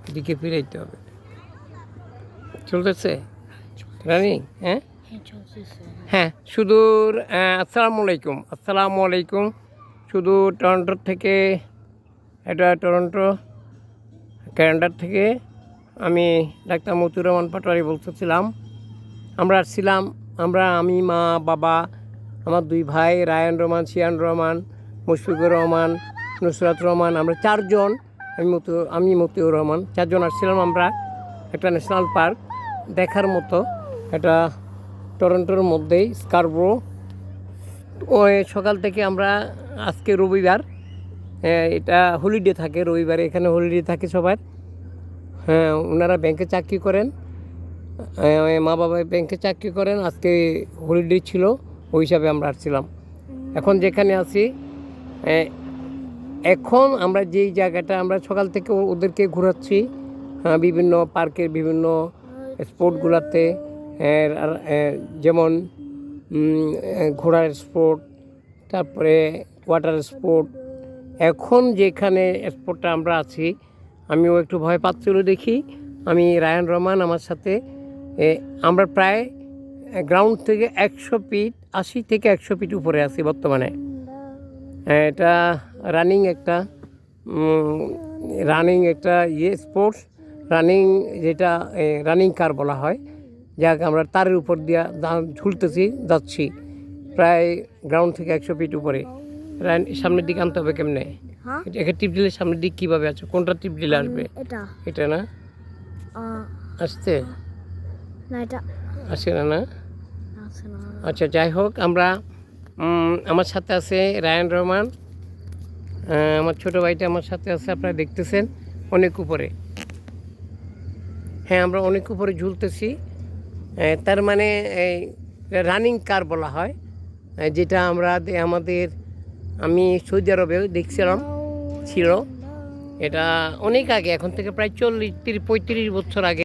এদিকে ফিরাইতে হবে। চলতেছে রানিং? হ্যাঁ হ্যাঁ সুদূর আসসালামু আলাইকুম। শুধু টরন্টো থেকে, এটা টরন্টো ক্যানাডার থেকে আমি ডাক্তার মতিউর রহমান পাটোয়ারি বলতেছিলাম। আমরা আসছিলাম, আমি, মা, বাবা, আমার 2 ভাই রায়ান রহমান, শিয়ান রহমান, মুশফিকুর রহমান, নুসরাত রহমান, আমরা 4 জন। আমি মতিউর রহমান, 4 জন আসছিলাম আমরা একটা ন্যাশনাল পার্ক দেখার মতো। এটা টরন্টোর মধ্যেই স্কারব্রো। ওই সকাল থেকে আমরা, আজকে রবিবার, এটা হলিডে থাকে রবিবারে, এখানে হলিডে থাকে সবার। হ্যাঁ, ওনারা ব্যাংকে চাকরি করেন, মা বাবা ব্যাংকে চাকরি করেন, আজকে হলিডে ছিল, ওই হিসাবে আমরা আসছিলাম। এখন যেখানে আছি, এখন আমরা যেই জায়গাটা, আমরা সকাল থেকে ওদেরকে ঘোরাচ্ছি বিভিন্ন পার্কের বিভিন্ন স্পোর্টগুলোতে, যেমন ঘোড়ার স্পোর্ট, তারপরে ওয়াটার স্পোর্ট। এখন যেখানে স্পোর্টটা আমরা আছি, আমিও একটু ভয় পাচ্ছিল দেখি। আমি রায়ান রহমান আমার সাথে, আমরা প্রায় গ্রাউন্ড থেকে 100 ফিট, 80 থেকে 100 ফিট উপরে আছি বর্তমানে। এটা রানিং একটা স্পোর্টস, যেটা রানিং কার বলা হয়, যাকে আমরা তারের উপর দিয়ে যাচ্ছি প্রায় গ্রাউন্ড থেকে 100 ফিট উপরে। সামনের দিকে আনতে হবে কেমনে? এটা টিপ দিলে সামনের দিক কীভাবে আছে? কোনটা টিপ দিলে আসবে? এটা না আসতে আসে না? আচ্ছা, যাই হোক, আমরা আমার সাথে আছে রায়ান রহমান, আমার ছোটো ভাইটা আমার সাথে আছে, আপনারা দেখতেছেন অনেক উপরে। হ্যাঁ, আমরা অনেক উপরে ঝুলতেছি। তার মানে এই রানিং কার বলা হয়, যেটা আমি সৌদি আরবেও দেখছিলাম ছিল। এটা অনেক আগে, এখন থেকে প্রায় 40-35 বছর আগে।